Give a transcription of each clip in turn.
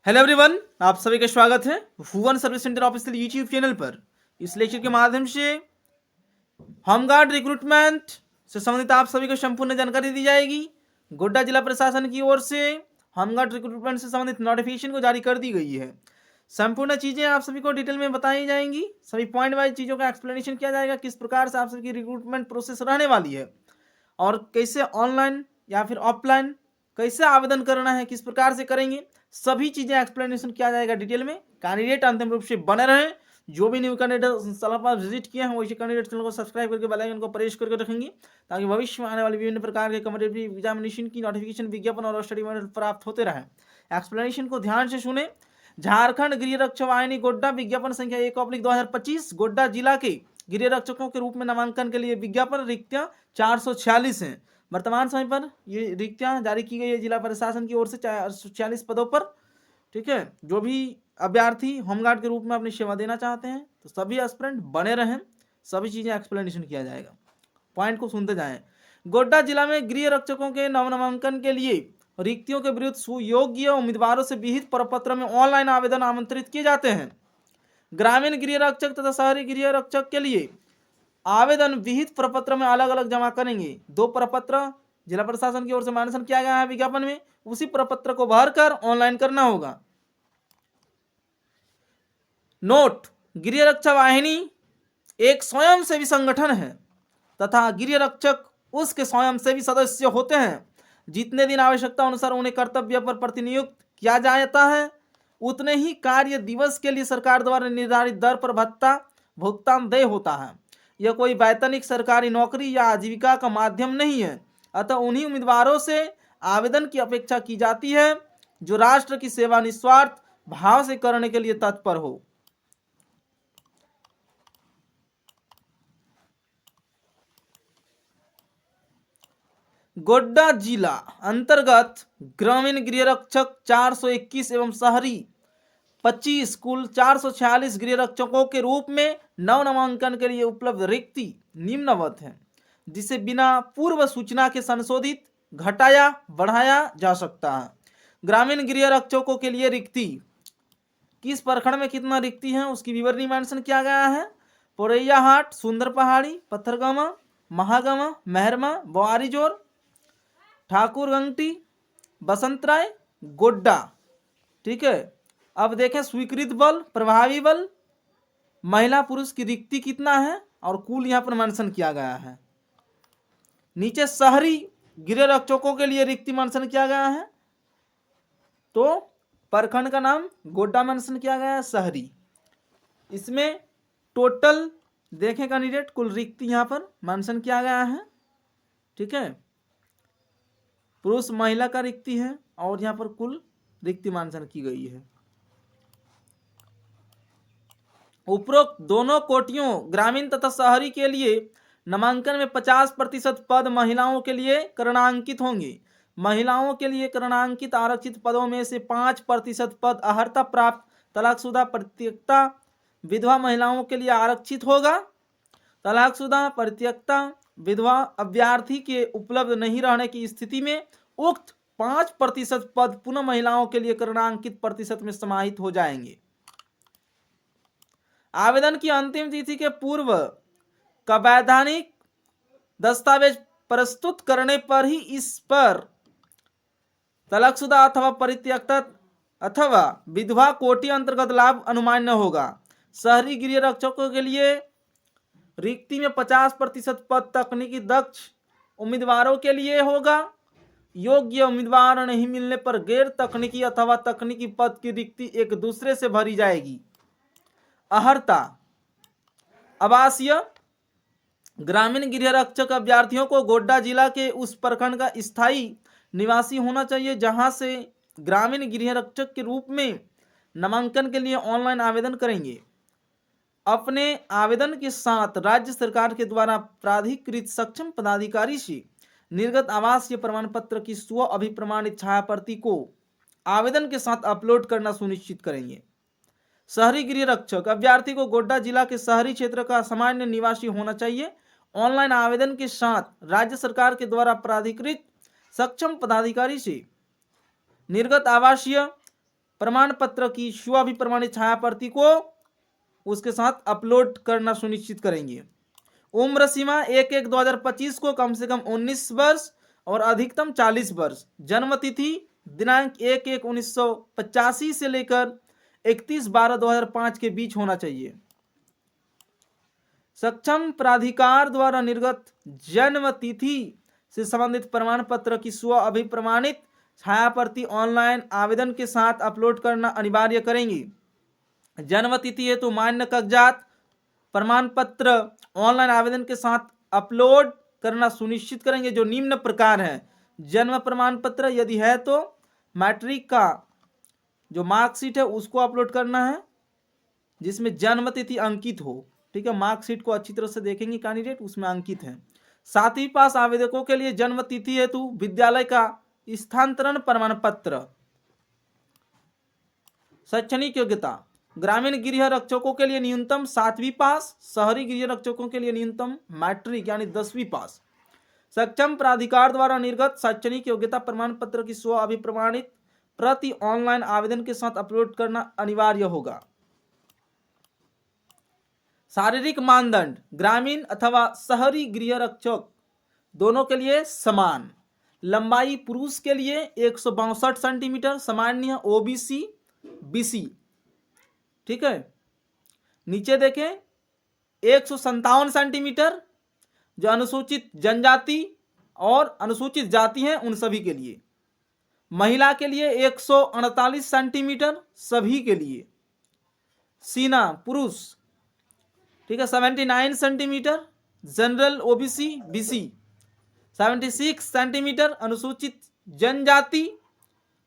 Hello everyone, आप सभी का स्वागत है Bhuvan service centre official YouTube channel पर। इस लेक्चर के माध्यम से होमगार्ड रिक्रूटमेंट से संबंधित आप सभी को संपूर्ण जानकारी दी जाएगी। गोड्डा जिला प्रशासन की ओर से होमगार्ड रिक्रूटमेंट से संबंधित नोटिफिकेशन को जारी कर दी गई है। संपूर्ण चीज़ें आप सभी को डिटेल में बताई जाएंगी। सभी पॉइंट वाइज चीज़ों का एक्सप्लेनेशन किया जाएगा, किस प्रकार से आप सभी की रिक्रूटमेंट प्रोसेस रहने वाली है और कैसे ऑनलाइन या फिर ऑफलाइन कैसे आवेदन करना है, किस प्रकार से करेंगे, सभी चीज़ें एक्सप्लेनेशन किया जाएगा डिटेल में। कैंडिडेट अंतिम रूप से बने रहें। जो भी न्यू कैंडिडेट चैनल पर विजिट किए हैं वैसे कैंडिडेट चैनल को सब्सक्राइब करके बेल आइकन को प्रेस करके रखेंगे ताकि भविष्य में आने वाले विभिन्न प्रकार के कॉम्पिटिटिव एग्जामिनेशन की नोटिफिकेशन, विज्ञापन और स्टडी मटेरियल प्राप्त होते रहें। एक्सप्लेनेशन को ध्यान से सुने। झारखंड गृह रक्षक वाहिनी गोड्डा विज्ञापन संख्या 1/2025 गोड्डा जिला के गृह रक्षकों के रूप में नामांकन के लिए विज्ञापन रिक्तियां 446 हैं। वर्तमान समय पर ये रिक्तियां जारी की गई है जिला प्रशासन की ओर से 446 पदों पर। ठीक है, जो भी अभ्यर्थी होमगार्ड के रूप में अपनी सेवा देना चाहते हैं तो सभी एस्पिरेंट बने रहें। सभी चीज़ें एक्सप्लेनेशन किया जाएगा, पॉइंट को सुनते जाएं। गोड्डा जिला में गृह रक्षकों के नवनामांकन के लिए रिक्तियों के विरुद्ध सुयोग्य उम्मीदवारों से विहित प्रपत्र में ऑनलाइन आवेदन आमंत्रित किए जाते हैं। ग्रामीण गृह रक्षक तथा शहरी गृह रक्षक के लिए आवेदन विहित प्रपत्र में अलग अलग जमा करेंगे। 2 प्रपत्र जिला प्रशासन की ओर से मेंशन किया गया है विज्ञापन में, उसी प्रपत्र को भरकर ऑनलाइन करना होगा। नोट: गृह रक्षा वाहिनी एक स्वयंसेवी संगठन है तथा गृह रक्षक उसके स्वयंसेवी सदस्य होते हैं। जितने दिन आवश्यकता अनुसार उन्हें कर्तव्य पर प्रतिनियुक्त किया जाता है उतने ही कार्य दिवस के लिए सरकार द्वारा निर्धारित दर पर भत्ता भुगतान देय होता है। यह कोई वैतनिक सरकारी नौकरी या आजीविका का माध्यम नहीं है, अतः उन्हीं उम्मीदवारों से आवेदन की अपेक्षा की जाती है जो राष्ट्र की सेवा निस्वार्थ भाव से करने के लिए तत्पर हो। गोड्डा जिला अंतर्गत ग्रामीण गृह रक्षक 421 एवं शहरी 25 कुल 446 गृह रक्षकों के रूप में नव नामांकन के लिए उपलब्ध रिक्ति निम्नवत है, जिसे बिना पूर्व सूचना के संशोधित, घटाया, बढ़ाया जा सकता है। ग्रामीण गृह रक्षकों के लिए रिक्ति किस प्रखंड में कितना रिक्ति है उसकी विवरणी मेंशन किया गया है। पोरैयाहाट, सुंदर पहाड़ी, पत्थरगामा, महागामा, मेहरमा, बोआरीजोर, ठाकुरगंगटी, बसंतराय, गोड्डा। ठीक है, अब देखें स्वीकृत बल, प्रभावी बल, महिला पुरुष की रिक्ति कितना है और कुल यहाँ पर मेंशन किया गया है। नीचे शहरी गृह रक्षकों के लिए रिक्ति मेंशन किया गया है, तो प्रखंड का नाम गोड्डा मेंशन किया गया है, शहरी। इसमें टोटल देखें कैंडिडेट कुल रिक्ति यहाँ पर मेंशन किया गया है। ठीक है, पुरुष महिला का रिक्ति है और यहाँ पर कुल रिक्ति मेंशन की गई है। उपरोक्त दोनों कोटियों ग्रामीण तथा शहरी के लिए नामांकन में 50% पद महिलाओं के लिए करणांकित होंगे। महिलाओं के लिए करणांकित आरक्षित पदों में से 5% पद अर्हता प्राप्त तलाकशुदा, परित्यक्ता, विधवा महिलाओं के लिए आरक्षित होगा। तलाकशुदा, परित्यक्ता, विधवा अभ्यर्थी के उपलब्ध नहीं रहने की स्थिति में उक्त 5% पद पुनः महिलाओं के लिए करणांकित प्रतिशत में समाहित हो जाएंगे। आवेदन की अंतिम तिथि के पूर्व का वैधानिक दस्तावेज प्रस्तुत करने पर ही इस पर तलाकशुदा अथवा परित्यक्ता अथवा विधवा कोटि अंतर्गत लाभ अनुमान्य होगा। शहरी गृह रक्षकों के लिए रिक्ति में 50% पद तकनीकी दक्ष उम्मीदवारों के लिए होगा। योग्य उम्मीदवार नहीं मिलने पर गैर तकनीकी अथवा तकनीकी पद की रिक्ति एक दूसरे से भरी जाएगी। अर्हता: आवासीय ग्रामीण गृह रक्षक अभ्यर्थियों को गोड्डा जिला के उस प्रखंड का स्थायी निवासी होना चाहिए जहां से ग्रामीण गृह रक्षक के रूप में नामांकन के लिए ऑनलाइन आवेदन करेंगे। अपने आवेदन के साथ राज्य सरकार के द्वारा प्राधिकृत सक्षम पदाधिकारी से निर्गत आवासीय प्रमाण पत्र की स्व अभिप्रमाणित छायाप्रति को आवेदन के साथ अपलोड करना सुनिश्चित करेंगे। शहरी गृह रक्षक अभ्यर्थी को गोड्डा जिला के शहरी क्षेत्र का सामान्य निवासी होना चाहिए। ऑनलाइन आवेदन के साथ राज्य सरकार के द्वारा प्राधिकृत सक्षम पदाधिकारी से निर्गत आवासीय प्रमाण पत्र की स्व-अभिप्रमाणित छाया प्रति को उसके साथ अपलोड करना सुनिश्चित करेंगे। उम्र सीमा 1/1/2025 को कम से कम 19 वर्ष और अधिकतम 40 वर्ष। जन्म तिथि दिनांक 1/1/1985 से लेकर 31/12/2005 के बीच होना चाहिए। सक्षम प्राधिकार द्वारा निर्गत जन्म तिथि से संबंधित प्रमाण पत्र की स्व अभिप्रमाणित छाया प्रति ऑनलाइन आवेदन के साथ अपलोड करना अनिवार्य करेंगे। जन्म तिथि हेतु मान्य कागजात प्रमाण पत्र ऑनलाइन आवेदन के साथ अपलोड करना सुनिश्चित करेंगे, जो निम्न प्रकार है। जन्म प्रमाण पत्र यदि है तो मैट्रिक का जो मार्कशीट है उसको अपलोड करना है, जिसमें जन्म तिथि अंकित हो। ठीक है, मार्कशीट को अच्छी तरह से देखेंगे कैंडिडेट, उसमें अंकित है। 7वीं पास आवेदकों के लिए जन्म तिथि हेतु विद्यालय का स्थानांतरण प्रमाण पत्र। शैक्षणिक योग्यता ग्रामीण गृह रक्षकों के लिए न्यूनतम 7वीं पास, शहरी गृह रक्षकों के लिए न्यूनतम मैट्रिक यानी 10वीं पास। सक्षम प्राधिकार द्वारा निर्गत शैक्षणिक योग्यता प्रमाण पत्र की स्व अभिप्रमाणित प्रति ऑनलाइन आवेदन के साथ अपलोड करना अनिवार्य होगा। शारीरिक मानदंड ग्रामीण अथवा शहरी गृह रक्षक दोनों के लिए समान। लंबाई पुरुष के लिए 162 सेंटीमीटर सामान्य ओबीसी बीसी। ठीक है, नीचे देखें 157 सेंटीमीटर जो अनुसूचित जनजाति और अनुसूचित जाति हैं उन सभी के लिए। महिला के लिए 148 सेंटीमीटर सभी के लिए। सीना पुरुष ठीक है 79 centimetre general OBC BC, 76 centimetre अनुसूचित जनजाति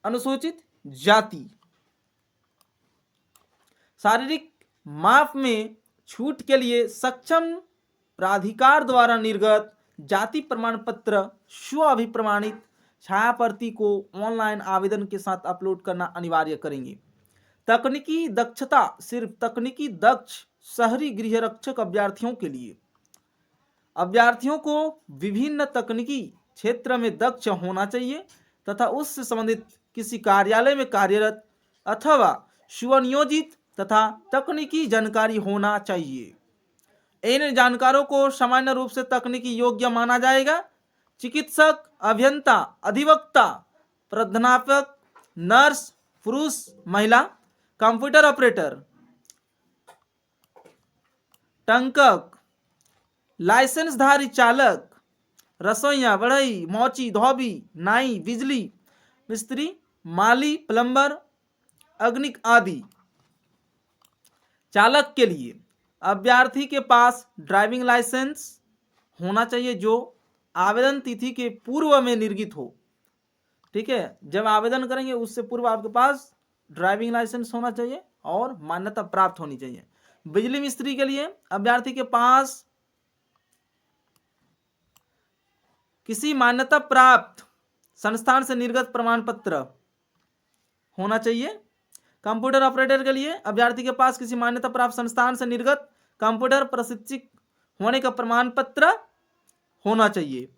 अनुसूचित जाति। शारीरिक माप में छूट के लिए सक्षम प्राधिकार द्वारा निर्गत जाति प्रमाण पत्र स्व अभिप्रमाणित छाया प्रति को ऑनलाइन आवेदन के साथ अपलोड करना अनिवार्य करेंगे। तकनीकी दक्षता सिर्फ तकनीकी दक्ष शहरी गृह रक्षक अभ्यर्थियों के लिए। अभ्यर्थियों को विभिन्न तकनीकी क्षेत्र में दक्ष होना चाहिए तथा उससे संबंधित किसी कार्यालय में कार्यरत अथवा स्वनियोजित तथा तकनीकी जानकारी होना चाहिए। इन जानकारों को सामान्य रूप से तकनीकी योग्य माना जाएगा। चिकित्सक, अभियंता, अधिवक्ता, प्राध्यापक, नर्स पुरुष महिला, कंप्यूटर ऑपरेटर, टंकक, लाइसेंसधारी चालक, रसोइया, बढ़ई, मौची, धोबी, नाई, बिजली मिस्त्री, माली, प्लम्बर, अग्निक आदि। चालक के लिए अभ्यर्थी के पास ड्राइविंग लाइसेंस होना चाहिए जो आवेदन तिथि के पूर्व में निर्गत हो। ठीक है, जब आवेदन करेंगे उससे पूर्व आपके पास ड्राइविंग लाइसेंस होना चाहिए और मान्यता प्राप्त होनी चाहिए। बिजली मिस्त्री के लिए अभ्यर्थी के पास किसी मान्यता प्राप्त संस्थान से निर्गत प्रमाण पत्र होना चाहिए। कंप्यूटर ऑपरेटर के लिए अभ्यर्थी के पास किसी मान्यता प्राप्त संस्थान से निर्गत कंप्यूटर प्रशिक्षित होने का प्रमाण पत्र होना चाहिए।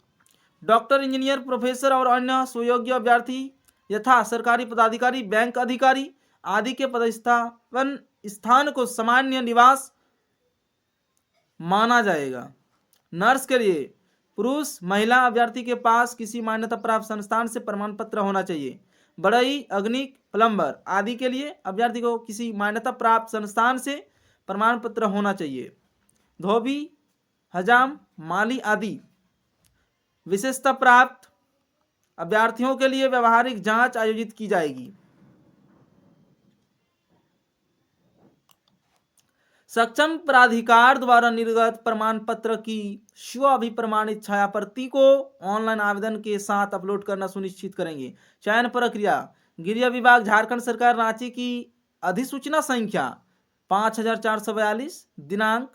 डॉक्टर, इंजीनियर, प्रोफेसर और अन्य सुयोग्य अभ्यर्थी यथा सरकारी पदाधिकारी, बैंक अधिकारी आदि के पदस्थापन स्थान को सामान्य निवास माना जाएगा। नर्स के लिए पुरुष महिला अभ्यर्थी के पास किसी मान्यता प्राप्त संस्थान से प्रमाण पत्र होना चाहिए। बढ़ई, अग्निक, प्लम्बर आदि के लिए अभ्यर्थी को किसी मान्यता प्राप्त संस्थान से प्रमाण पत्र होना चाहिए। धोबी, हजाम, माली आदि विशेषता प्राप्त अभ्यर्थियों के लिए व्यवहारिक जांच आयोजित की जाएगी। सक्षम प्राधिकार द्वारा निर्गत प्रमाण पत्र की स्व अभिप्रमाणित छाया प्रति को ऑनलाइन आवेदन के साथ अपलोड करना सुनिश्चित करेंगे। चयन प्रक्रिया गृह विभाग झारखंड सरकार रांची की अधिसूचना संख्या 5442 दिनांक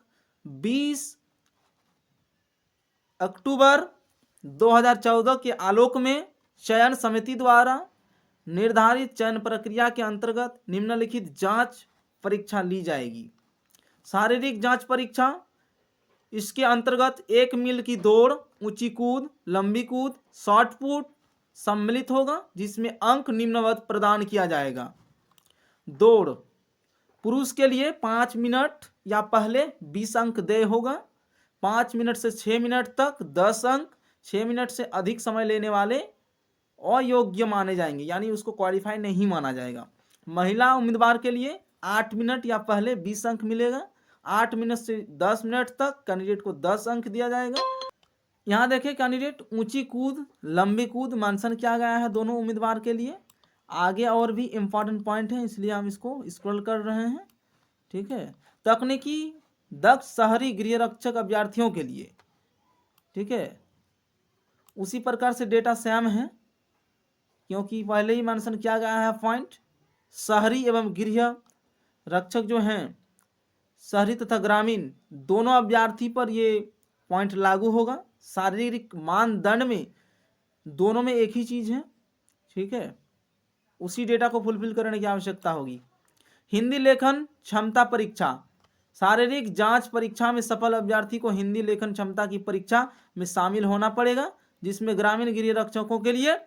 20 अक्टूबर 2014 के आलोक में चयन समिति द्वारा निर्धारित चयन प्रक्रिया के अंतर्गत निम्नलिखित जांच परीक्षा ली जाएगी। शारीरिक जांच परीक्षा, इसके अंतर्गत 1 मील की दौड़, ऊंची कूद, लंबी कूद, शॉट पुट सम्मिलित होगा जिसमें अंक निम्नवत प्रदान किया जाएगा। दौड़ पुरुष के लिए 5 मिनट या पहले 20 अंक देय होगा। 5 मिनट से 6 मिनट तक 10 अंक। 6 मिनट से अधिक समय लेने वाले अयोग्य माने जाएंगे, यानी उसको क्वालिफाई नहीं माना जाएगा। महिला उम्मीदवार के लिए 8 मिनट या पहले 20 अंक मिलेगा। 8 मिनट से 10 मिनट तक कैंडिडेट को 10 अंक दिया जाएगा। यहाँ देखें कैंडिडेट ऊंची कूद, लंबी कूद मेंशन किया गया है दोनों उम्मीदवार के लिए। आगे और भी इम्पॉर्टेंट पॉइंट है, इसलिए हम इसको स्क्रॉल कर रहे हैं। ठीक है, तकनीकी दक्ष शहरी गृह रक्षक अभ्यर्थियों के लिए, ठीक है, उसी प्रकार से डेटा सेम है, क्योंकि पहले ही मेंशन किया गया है पॉइंट। शहरी एवं गृह रक्षक जो हैं, शहरी तथा ग्रामीण दोनों अभ्यर्थी पर ये पॉइंट लागू होगा। शारीरिक मानदंड में दोनों में एक ही चीज है। ठीक है, उसी डेटा को फुलफिल करने की आवश्यकता होगी। हिंदी लेखन क्षमता परीक्षा, शारीरिक जांच परीक्षा में सफल अभ्यर्थी को हिंदी लेखन क्षमता की परीक्षा में शामिल होना पड़ेगा, जिसमें ग्रामीण गृह रक्षकों के लिए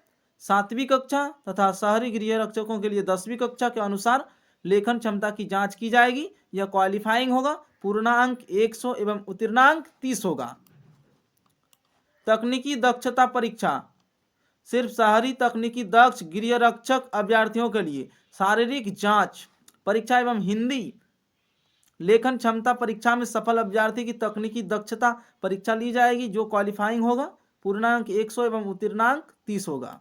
7वीं कक्षा तथा शहरी गृह रक्षकों के लिए 10वीं कक्षा के अनुसार लेखन क्षमता की जांच की जाएगी। यह क्वालिफाइंग होगा। पूर्णांक 100 एवं उत्तीर्णांक 30 होगा। तकनीकी दक्षता परीक्षा सिर्फ शहरी तकनीकी दक्ष गृह रक्षक अभ्यर्थियों के लिए शारीरिक जांच परीक्षा एवं हिंदी लेखन क्षमता परीक्षा में सफल अभ्यर्थी की तकनीकी दक्षता परीक्षा ली जाएगी, जो क्वालिफाइंग होगा। पूर्णांक 100 एवं उत्तीर्णांक 30 होगा।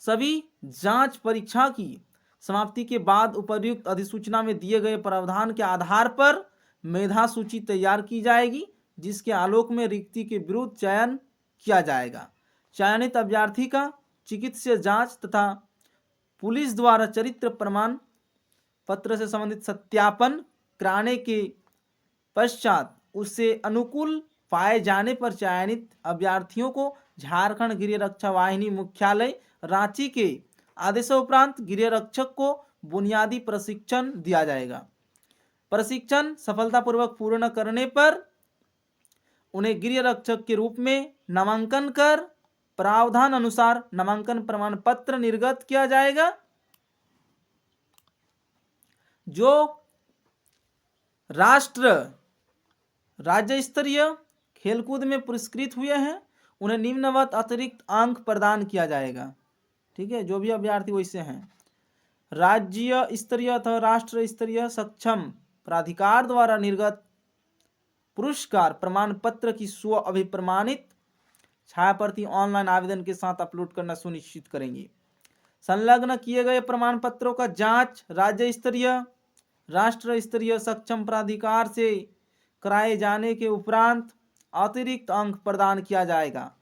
सभी जांच परीक्षा की समाप्ति के बाद उपर्युक्त अधिसूचना में दिए गए प्रावधान के आधार पर मेधा सूची तैयार की जाएगी, जिसके आलोक में रिक्ति के विरुद्ध चयन किया जाएगा। चयनित अभ्यर्थी का चिकित्सीय जांच तथा पुलिस द्वारा चरित्र प्रमाण पत्र से संबंधित सत्यापन कराने के पश्चात उससे अनुकूल पाए जाने पर चयनित अभ्यर्थियों को झारखंड गृह रक्षा वाहिनी मुख्यालय रांची के आदेशोपरांत गृह रक्षक को बुनियादी प्रशिक्षण दिया जाएगा। प्रशिक्षण सफलतापूर्वक पूर्ण करने पर उन्हें गृह रक्षक के रूप में नामांकन कर प्रावधान अनुसार नामांकन प्रमाण पत्र निर्गत किया जाएगा। जो राज्य स्तरीय खेलकूद में पुरस्कृत हुए हैं, उन्हें निम्नवत अतिरिक्त अंक प्रदान किया जाएगा। ठीक है, जो भी अभ्यर्थी वैसे हैं। राज्य स्तरीय अथवा राष्ट्र स्तरीय सक्षम प्राधिकार द्वारा निर्गत पुरस्कार प्रमाण पत्र की स्व अभिप्रमाणित छायाप्रति ऑनलाइन आवेदन के साथ अपलोड करना सुनिश्चित करेंगे। संलग्न किए गए प्रमाण पत्रों का जांच राज्य स्तरीय राष्ट्र स्तरीय सक्षम प्राधिकार से कराए जाने के उपरांत अतिरिक्त अंक प्रदान किया जाएगा।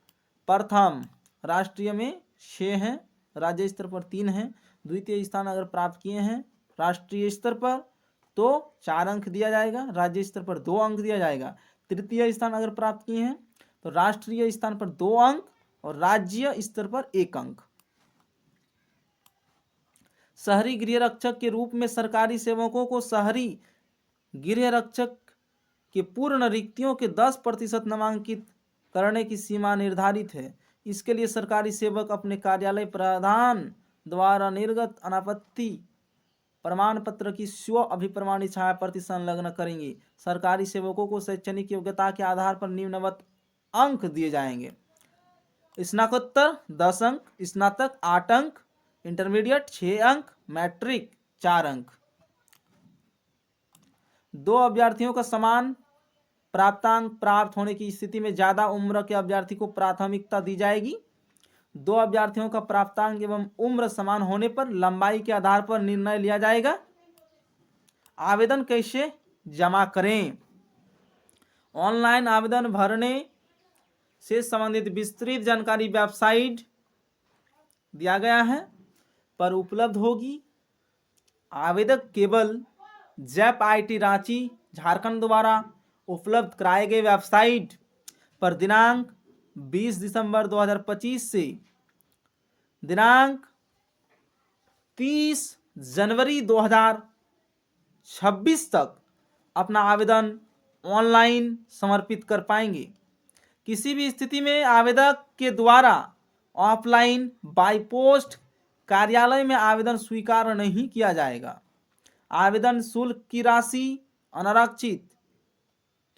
प्रथम राष्ट्रीय में 6 हैं, राज्य स्तर पर 3 हैं। द्वितीय स्थान अगर प्राप्त किए हैं राष्ट्रीय स्तर पर तो 4 अंक दिया जाएगा, राज्य स्तर पर 2 अंक दिया जाएगा। तृतीय स्थान अगर प्राप्त किए हैं तो राष्ट्रीय स्थान पर 2 अंक और राज्य स्तर पर 1 अंक। शहरी गृह रक्षक के रूप में सरकारी सेवकों को शहरी गृह रक्षक के पूर्ण रिक्तियों के 10% नामांकित करने की सीमा निर्धारित है। इसके लिए सरकारी सेवक अपने कार्यालय प्रधान द्वारा निर्गत अनापत्ति प्रमाण पत्र की स्व अभिप्रमाणित छायाप्रति संलग्न करेंगे। सरकारी सेवकों को शैक्षणिक योग्यता के आधार पर निम्नवत अंक दिए जाएंगे। स्नातकोत्तर 10 अंक, स्नातक 8 अंक, इंटरमीडिएट 6 अंक, मैट्रिक 4 अंक। 2 अभ्यर्थियों का समान प्राप्तांक प्राप्त होने की स्थिति में ज्यादा उम्र के अभ्यर्थी को प्राथमिकता दी जाएगी। 2 अभ्यर्थियों का प्राप्तांक एवं उम्र समान होने पर लंबाई के आधार पर निर्णय लिया जाएगा। आवेदन कैसे जमा करें? ऑनलाइन आवेदन भरने से संबंधित विस्तृत जानकारी वेबसाइट दिया गया है पर उपलब्ध होगी। आवेदक केवल जैप आईटी रांची झारखंड द्वारा उपलब्ध कराए गए वेबसाइट पर दिनांक 20 दिसंबर 2025 से दिनांक 30 जनवरी 2026 तक अपना आवेदन ऑनलाइन समर्पित कर पाएंगे। किसी भी स्थिति में आवेदक के द्वारा ऑफलाइन बाय पोस्ट कार्यालय में आवेदन स्वीकार नहीं किया जाएगा। आवेदन शुल्क की राशि अनारक्षित,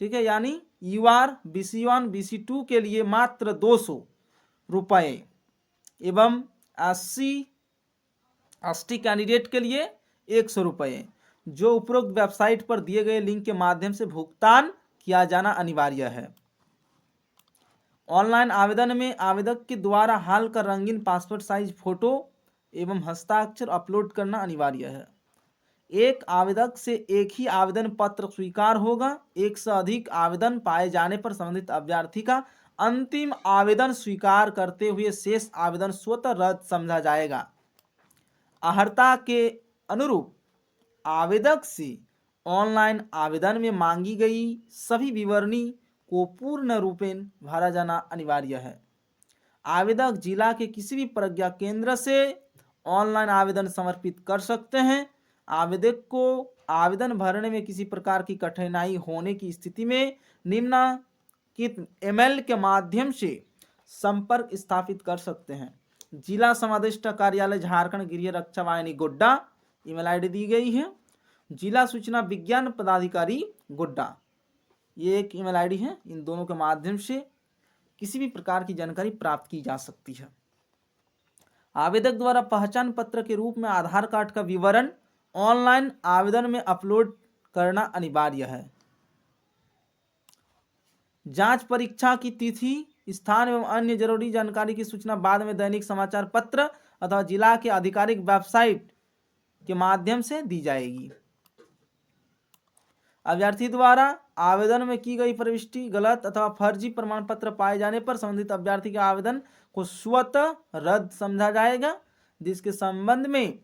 ठीक है, यानी UR BC1 BC2 के लिए मात्र 200 रुपये एवं SC/ST कैंडिडेट के लिए 100 रुपये, जो उपरोक्त वेबसाइट पर दिए गए लिंक के माध्यम से भुगतान किया जाना अनिवार्य है। ऑनलाइन आवेदन में आवेदक के द्वारा हाल का रंगीन पासपोर्ट साइज फोटो एवं हस्ताक्षर अपलोड करना अनिवार्य है। एक आवेदक से एक ही आवेदन पत्र स्वीकार होगा। एक से अधिक आवेदन पाए जाने पर संबंधित अभ्यर्थी का अंतिम आवेदन स्वीकार करते हुए शेष आवेदन स्वतः रद्द समझा जाएगा। अर्हता के अनुरूप आवेदक से ऑनलाइन आवेदन में मांगी गई सभी विवरणी को पूर्ण रूपेण भरा जाना अनिवार्य है। आवेदक जिला के किसी भी प्रज्ञा केंद्र से ऑनलाइन आवेदन समर्पित कर सकते हैं। आवेदक को आवेदन भरने में किसी प्रकार की कठिनाई होने की स्थिति में निम्नलिखित ईमेल के माध्यम से संपर्क स्थापित कर सकते हैं। जिला समादेष्टा कार्यालय झारखंड गृह रक्षा वाहिनी गोड्डा, ईमेल आईडी दी गई है। जिला सूचना विज्ञान पदाधिकारी गोड्डा, ये एक ईमेल आईडी है। इन दोनों के माध्यम से किसी भी प्रकार की जानकारी प्राप्त की जा सकती है। आवेदक द्वारा पहचान पत्र के रूप में आधार कार्ड का विवरण ऑनलाइन आवेदन में अपलोड करना अनिवार्य है। जांच परीक्षा की तिथि, स्थान एवं अन्य जरूरी जानकारी की सूचना बाद में दैनिक समाचार पत्र अथवा जिला के आधिकारिक वेबसाइट के माध्यम से दी जाएगी। अभ्यर्थी द्वारा आवेदन में की गई प्रविष्टि गलत अथवा फर्जी प्रमाण पत्र पाए जाने पर संबंधित अभ्यर्थी के आवेदन को स्वतः रद्द समझा जाएगा, जिसके संबंध में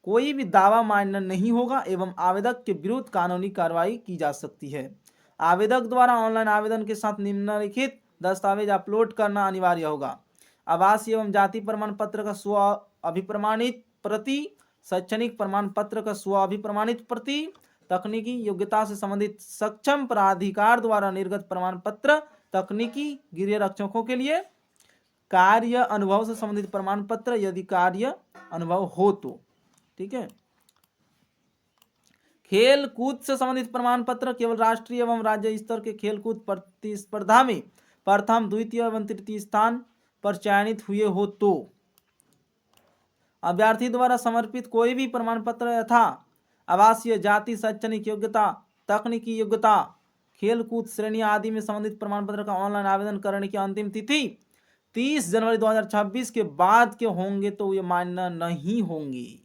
कोई भी दावा मान्य नहीं होगा एवं आवेदक के विरुद्ध कानूनी कार्रवाई की जा सकती है। आवेदक द्वारा ऑनलाइन आवेदन के साथ निम्नलिखित दस्तावेज अपलोड करना अनिवार्य होगा। आवासीय एवं जाति प्रमाण पत्र का स्व अभिप्रमाणित प्रति, शैक्षणिक प्रमाण पत्र का स्व अभिप्रमाणित प्रति, तकनीकी योग्यता से संबंधित सक्षम प्राधिकार द्वारा निर्गत प्रमाण पत्र, तकनीकी गृह रक्षकों के लिए कार्य अनुभव से संबंधित प्रमाण पत्र यदि कार्य अनुभव हो तो, ठीक है। खेल कूद से संबंधित प्रमाण पत्र केवल राष्ट्रीय एवं राज्य स्तर के खेल कूद प्रतिस्पर्धा में प्रथम, द्वितीय एवं तृतीय स्थान पर चयनित हुए हो तो। अभ्यर्थी द्वारा समर्पित कोई भी प्रमाण पत्र यथा आवासीय, जाति, शैक्षणिक योग्यता, तकनीकी योग्यता, खेल कूद श्रेणी आदि में संबंधित प्रमाण पत्र का ऑनलाइन आवेदन करने की अंतिम तिथि 30 जनवरी 2026 के बाद के होंगे तो ये मान्य नहीं होंगे।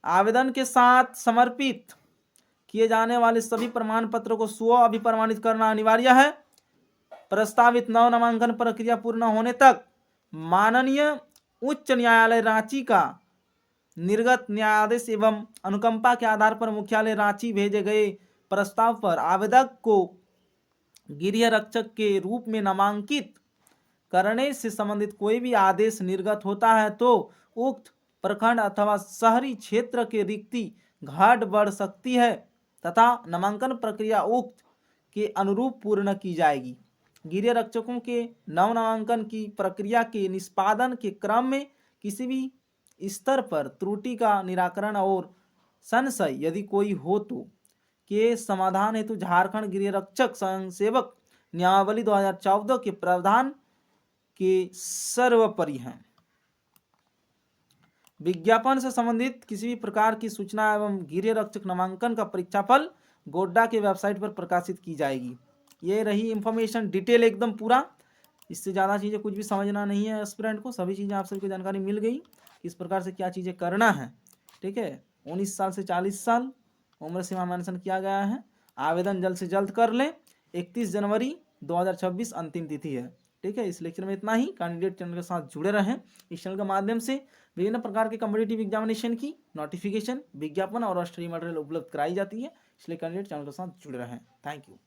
आवेदन के साथ समर्पित किए जाने वाले सभी प्रमाण पत्रों को स्व अभिप्रमाणित करना अनिवार्य है। प्रस्तावित नव नामांकन प्रक्रिया पूर्ण होने तक माननीय उच्च न्यायालय रांची का निर्गत न्यायाधीश एवं अनुकंपा के आधार पर मुख्यालय रांची भेजे गए प्रस्ताव पर आवेदक को गृह रक्षक के रूप में नामांकित करने से संबंधित कोई भी आदेश निर्गत होता है तो उक्त प्रखंड अथवा शहरी क्षेत्र के रिक्ति घट बढ़ सकती है तथा नामांकन प्रक्रिया उक्त के अनुरूप पूर्ण की जाएगी। गृह रक्षकों के नव नामांकन की प्रक्रिया के निष्पादन के क्रम में किसी भी स्तर पर त्रुटि का निराकरण और संशय यदि कोई हो तो के समाधान हेतु झारखंड गृह रक्षक स्वयंसेवक नियमावली 2014 के प्रावधान के सर्वोपरि हैं। विज्ञापन से संबंधित किसी भी प्रकार की सूचना एवं गृह रक्षक नामांकन का परीक्षाफल गोड्डा के वेबसाइट पर प्रकाशित की जाएगी। ये रही इंफॉर्मेशन डिटेल एकदम पूरा। इससे ज़्यादा चीज़ें कुछ भी समझना नहीं है एस्पिरेंट को, सभी चीज़ें आप सबको जानकारी मिल गई किस प्रकार से क्या चीज़ें करना है, ठीक है। 19 साल से 40 साल उम्र सीमा मेंशन किया गया है। आवेदन जल्द से जल्द कर लें। 31 जनवरी 2026 अंतिम तिथि है, ठीक है। इस लेक्चर में इतना ही। कैंडिडेट चैनल के साथ जुड़े रहें। इस चैनल के माध्यम से विभिन्न प्रकार के कॉम्पिटिटिव एग्जामिनेशन की नोटिफिकेशन, विज्ञापन और स्टडी मटेरियल उपलब्ध कराई जाती है, इसलिए कैंडिडेट चैनल के साथ जुड़े रहें। Thank you.